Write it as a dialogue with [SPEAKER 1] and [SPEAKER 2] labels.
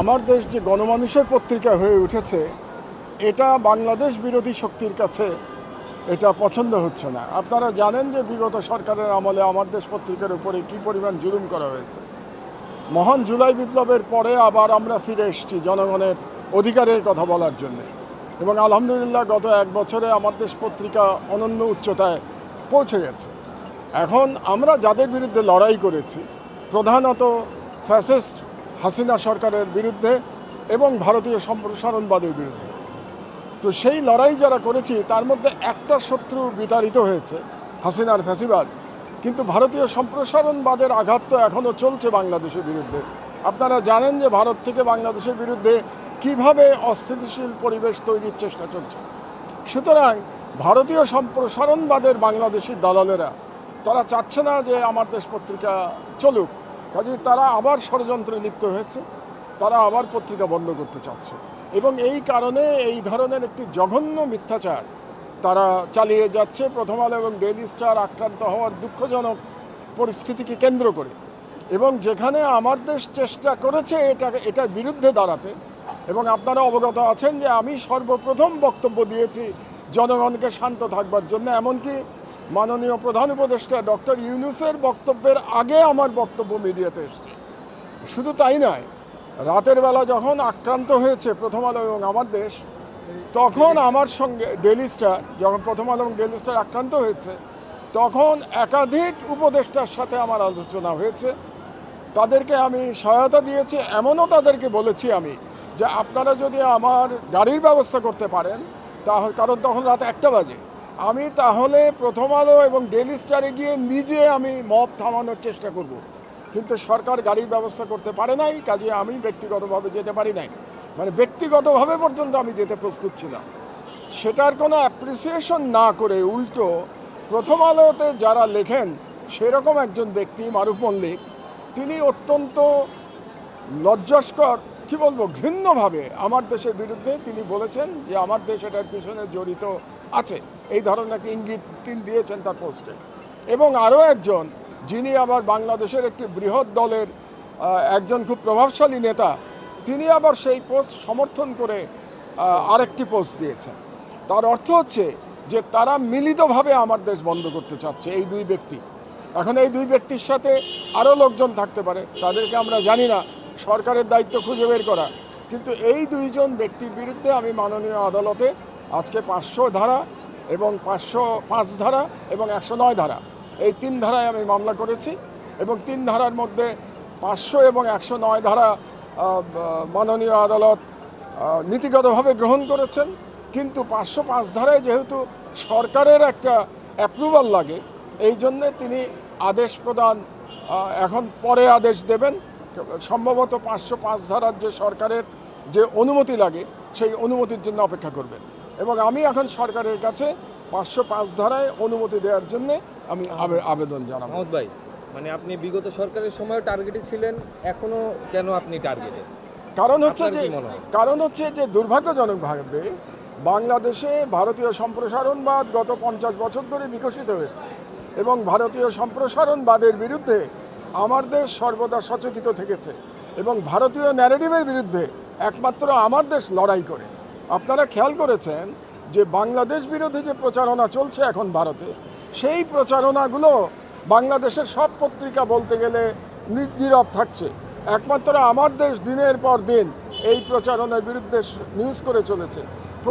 [SPEAKER 1] আমার দেশ যে গণমানুষের পত্রিকা হয়ে উঠেছে, এটা বাংলাদেশ বিরোধী শক্তির কাছে এটা পছন্দ হচ্ছে না। আপনারা জানেন যে বিগত সরকারের আমলে আমার দেশ পত্রিকার উপরে কী পরিমাণ জুলুম করা হয়েছে। মহান জুলাই বিপ্লবের পরে আবার আমরা ফিরে এসেছি জনগণের অধিকারের কথা বলার জন্য, এবং আলহামদুলিল্লাহ গত এক বছরে আমার দেশ পত্রিকা অনন্য উচ্চতায় পৌঁছে গেছে। এখন আমরা যাদের বিরুদ্ধে লড়াই করেছি, প্রধানত ফ্যাসিস্ট হাসিনা সরকারের বিরুদ্ধে এবং ভারতীয় সম্প্রসারণবাদের বিরুদ্ধে, তো সেই লড়াই যারা করেছি তার মধ্যে একটা শত্রু বিতাড়িত হয়েছে, হাসিনার ফ্যাসিবাদ। কিন্তু ভারতীয় সম্প্রসারণবাদের আঘাত তো এখনও চলছে বাংলাদেশের বিরুদ্ধে। আপনারা জানেন যে ভারত থেকে বাংলাদেশের বিরুদ্ধে কিভাবে অস্থিতিশীল পরিবেশ তৈরির চেষ্টা চলছে। সুতরাং ভারতীয় সম্প্রসারণবাদের বাংলাদেশি দালালেরা তারা চাচ্ছে না যে আমার দেশ পত্রিকা চলুক, কাজেই তারা আবার ষড়যন্ত্রে লিপ্ত হয়েছে, তারা আবার পত্রিকা বন্ধ করতে চাচ্ছে, এবং এই কারণে এই ধরনের একটি জঘন্য মিথ্যাচার তারা চালিয়ে যাচ্ছে। প্রথম আলো এবং ডেইলি স্টার আক্রান্ত হওয়ার দুঃখজনক পরিস্থিতিকে কেন্দ্র করে, এবং যেখানে আমার দেশ চেষ্টা করেছে এটার বিরুদ্ধে দাঁড়াতে, এবং আপনারা অবগত আছেন যে আমি সর্বপ্রথম বক্তব্য দিয়েছি জনগণকে শান্ত থাকবার জন্য। এমনকি মাননীয় প্রধান উপদেষ্টা ডক্টর ইউনূসের বক্তব্যের আগে আমার বক্তব্য মিডিয়াতে এসেছে। শুধু তাই নয়, রাতের বেলা যখন আক্রান্ত হয়েছে প্রথম আলো এবং আমার দেশ, তখন আমার সঙ্গে ডেইলি স্টার, যখন প্রথম আলো এবং ডেইলি স্টার আক্রান্ত হয়েছে, তখন একাধিক উপদেষ্টার সাথে আমার আলোচনা হয়েছে। তাদেরকে আমি সহায়তা দিয়েছি, এমনও তাদেরকে বলেছি আমি যে আপনারা যদি আমার গাড়ির ব্যবস্থা করতে পারেন, তাহলে, কারণ তখন রাত 1টা বাজে, আমি তাহলে প্রথম আলো এবং ডেইলি স্টারে গিয়ে নিজে আমি মব থামানোর চেষ্টা করব। কিন্তু সরকার গাড়ির ব্যবস্থা করতে পারে নাই, কাজে আমি ব্যক্তিগতভাবে যেতে পারি নাই। মানে ব্যক্তিগতভাবে পর্যন্ত আমি যেতে প্রস্তুত ছিলাম। সেটার কোনো অ্যাপ্রিসিয়েশন না করে উল্টো প্রথম আলোতে যারা লেখেন সেরকম একজন ব্যক্তি মারুফ মল্লিক, তিনি অত্যন্ত লজ্জাস্কর, কী বলবো, ঘৃণ্যভাবে আমার দেশের বিরুদ্ধে তিনি বলেছেন যে আমার দেশ এটার পিছনে জড়িত আছে, এই ধরনের একটা ইঙ্গিত তিনি দিয়েছেন তার পোস্টে। এবং আরও একজন, যিনি আবার বাংলাদেশের একটি বৃহৎ দলের একজন খুব প্রভাবশালী নেতা, তিনি আবার সেই পোস্ট সমর্থন করে আরেকটি পোস্ট দিয়েছেন। তার অর্থ হচ্ছে যে তারা মিলিতভাবে আমার দেশ বন্ধ করতে চাচ্ছে, এই দুই ব্যক্তি। এখন এই দুই ব্যক্তির সাথে আরও লোকজন থাকতে পারে, তাদেরকে আমরা জানি না, সরকারের দায়িত্ব খুঁজে বের করা। কিন্তু এই দুইজন ব্যক্তির বিরুদ্ধে আমি মাননীয় আদালতে আজকে 500 ধারা এবং 505 ধারা এবং 109 ধারা, এই 3 ধারায় আমি মামলা করেছি, এবং 3 ধারার মধ্যে 500 এবং 109 ধারা মাননীয় আদালত নীতিগতভাবে গ্রহণ করেছেন। কিন্তু 505 ধারায় যেহেতু সরকারের একটা অ্যাপ্রুভাল লাগে, এই জন্যে তিনি আদেশ প্রদান এখন পরে আদেশ দেবেন। সম্ভবত 505 ধারার যে সরকারের যে অনুমতি লাগে, সেই অনুমতির জন্য অপেক্ষা করবেন, এবং আমি এখন সরকারের কাছে 505 ধারায় অনুমতি দেওয়ার জন্য আমি আবেদন জানাবো।
[SPEAKER 2] মহম্মদ ভাই, মানে আপনি বিগত সরকারের সময় টার্গেটে ছিলেন, এখনো কেন আপনি টার্গেটে?
[SPEAKER 1] কারণ হচ্ছে যে দুর্ভাগ্যজনকভাবে বাংলাদেশে ভারতীয় সম্প্রসারণবাদ গত 50 বছর ধরে বিকশিত হয়েছে, এবং ভারতীয় সম্প্রসারণবাদের বিরুদ্ধে আমার দেশ সর্বদা সচেতন থেকেছে, এবং ভারতীয় ন্যারেটিভের বিরুদ্ধে একমাত্র আমার দেশ লড়াই করে। আপনারা খেয়াল করেছেন যে বাংলাদেশ বিরোধী যে প্রচারণা চলছে এখন ভারতে, সেই প্রচারণাগুলো বাংলাদেশের সব পত্রিকা বলতে গেলে নীরব থাকছে। একমাত্র আমার দেশ দিনের পর দিন এই প্রচারণার বিরুদ্ধে নিউজ করে চলেছে।